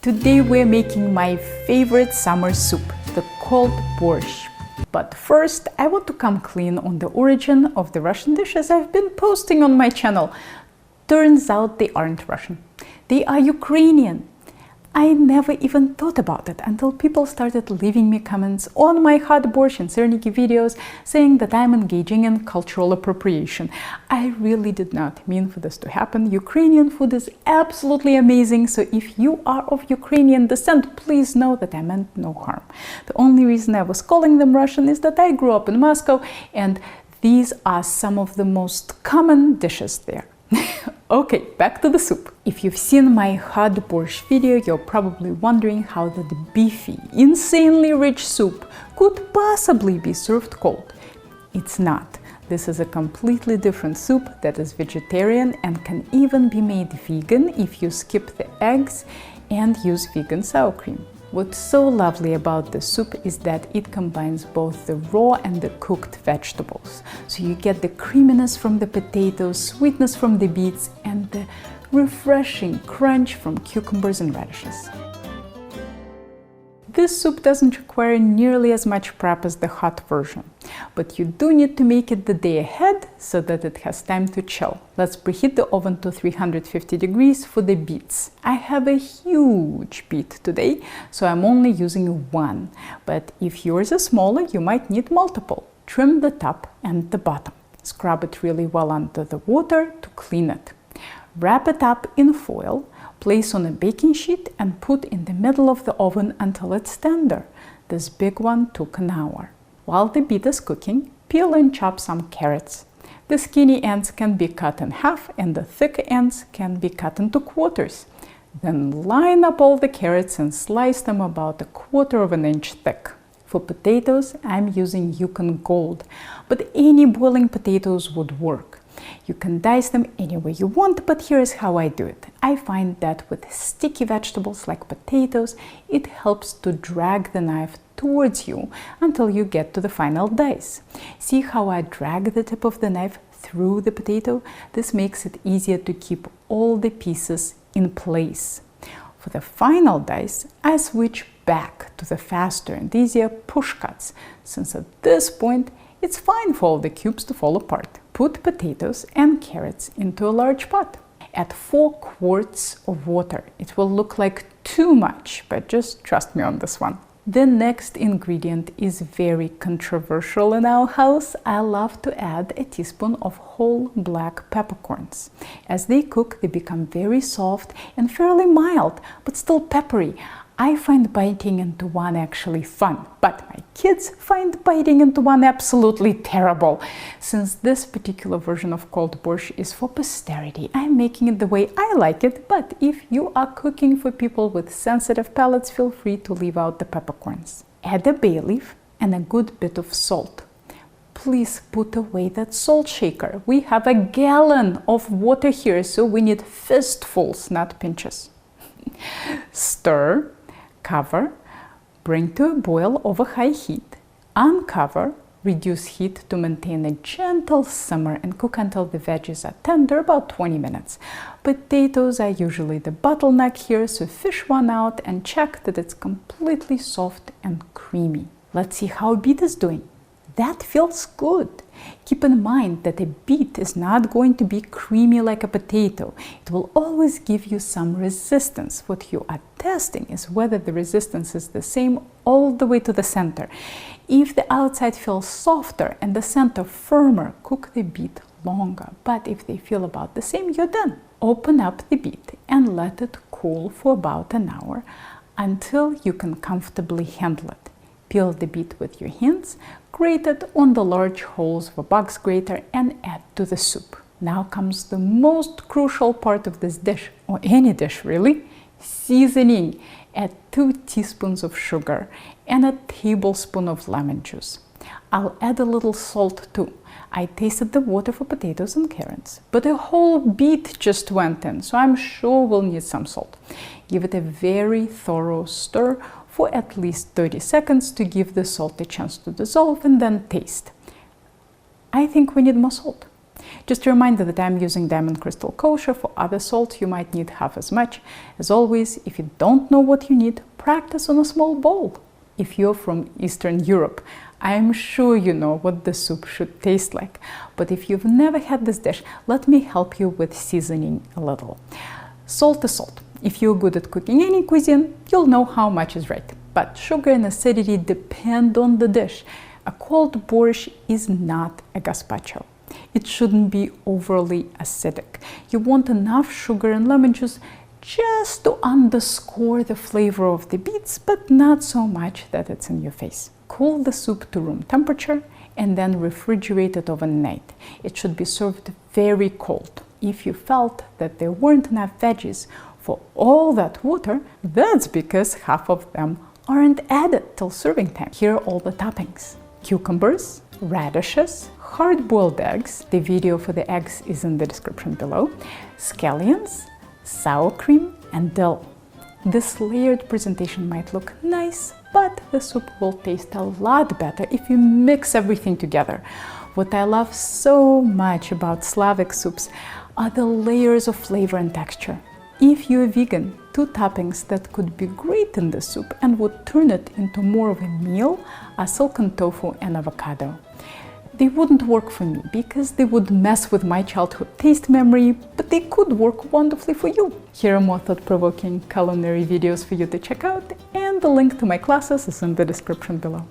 Today we're making my favorite summer soup, the cold borscht. But first, I want to come clean on the origin of the Russian dishes I've been posting on my channel. Turns out they aren't Russian. They are Ukrainian. I never even thought about it until people started leaving me comments on my hot borscht and serniki videos saying that I'm engaging in cultural appropriation. I really did not mean for this to happen. Ukrainian food is absolutely amazing, so if you are of Ukrainian descent, please know that I meant no harm. The only reason I was calling them Russian is that I grew up in Moscow and these are some of the most common dishes there. Okay, back to the soup. If you've seen my hot borscht video, you're probably wondering how that beefy, insanely rich soup could possibly be served cold. It's not. This is a completely different soup that is vegetarian and can even be made vegan if you skip the eggs and use vegan sour cream. What's so lovely about the soup is that it combines both the raw and the cooked vegetables. So you get the creaminess from the potatoes, sweetness from the beets, and the refreshing crunch from cucumbers and radishes. This soup doesn't require nearly as much prep as the hot version, but you do need to make it the day ahead so that it has time to chill. Let's preheat the oven to 350 degrees for the beets. I have a huge beet today, so I'm only using one, but if yours is smaller, you might need multiple. Trim the top and the bottom. Scrub it really well under the water to clean it. Wrap it up in foil. Place on a baking sheet and put in the middle of the oven until it's tender. This big one took an hour. While the beet is cooking, peel and chop some carrots. The skinny ends can be cut in half and the thick ends can be cut into quarters. Then line up all the carrots and slice them about 1/4 of an inch thick. For potatoes, I'm using Yukon Gold, but any boiling potatoes would work. You can dice them any way you want, but here's how I do it. I find that with sticky vegetables like potatoes, it helps to drag the knife towards you until you get to the final dice. See how I drag the tip of the knife through the potato? This makes it easier to keep all the pieces in place. For the final dice, I switch back to the faster and easier push cuts, since at this point, it's fine for all the cubes to fall apart. Put potatoes and carrots into a large pot. Add 4 quarts of water. It will look like too much, but just trust me on this one. The next ingredient is very controversial in our house. I love to add a teaspoon of whole black peppercorns. As they cook, they become very soft and fairly mild, but still peppery. I find biting into one actually fun, but my kids find biting into one absolutely terrible. Since this particular version of cold borscht is for posterity, I'm making it the way I like it, but if you are cooking for people with sensitive palates, feel free to leave out the peppercorns. Add a bay leaf and a good bit of salt. Please put away that salt shaker. We have a gallon of water here, so we need fistfuls, not pinches. Stir. Cover, bring to a boil over high heat, uncover, reduce heat to maintain a gentle simmer and cook until the veggies are tender, about 20 minutes. Potatoes are usually the bottleneck here, so fish one out and check that it's completely soft and creamy. Let's see how beet is doing. That feels good. Keep in mind that a beet is not going to be creamy like a potato. It will always give you some resistance. What you are testing is whether the resistance is the same all the way to the center. If the outside feels softer and the center firmer, cook the beet longer. But if they feel about the same, you're done. Open up the beet and let it cool for about an hour until you can comfortably handle it. Peel the beet with your hands, grate it on the large holes of a box grater and add to the soup. Now comes the most crucial part of this dish, or any dish really, seasoning. Add 2 teaspoons of sugar and a tablespoon of lemon juice. I'll add a little salt too. I tasted the water for potatoes and carrots, but a whole beet just went in, so I'm sure we'll need some salt. Give it a very thorough stir for at least 30 seconds to give the salt a chance to dissolve and then taste. I think we need more salt. Just a reminder that I'm using Diamond Crystal Kosher. For other salts, you might need half as much. As always, if you don't know what you need, practice on a small bowl. If you're from Eastern Europe, I'm sure you know what the soup should taste like. But if you've never had this dish, let me help you with seasoning a little. Salt is salt. If you're good at cooking any cuisine, you'll know how much is right. But sugar and acidity depend on the dish. A cold borscht is not a gazpacho. It shouldn't be overly acidic. You want enough sugar and lemon juice just to underscore the flavor of the beets, but not so much that it's in your face. Cool the soup to room temperature and then refrigerate it overnight. It should be served very cold. If you felt that there weren't enough veggies for all that water, that's because half of them aren't added till serving time. Here are all the toppings: cucumbers, radishes, hard-boiled eggs, the video for the eggs is in the description below, scallions, sour cream, and dill. This layered presentation might look nice, but the soup will taste a lot better if you mix everything together. What I love so much about Slavic soups are the layers of flavor and texture. If you're vegan, two toppings that could be great in the soup and would turn it into more of a meal are silken tofu and avocado. They wouldn't work for me because they would mess with my childhood taste memory, but they could work wonderfully for you. Here are more thought-provoking culinary videos for you to check out, and the link to my classes is in the description below.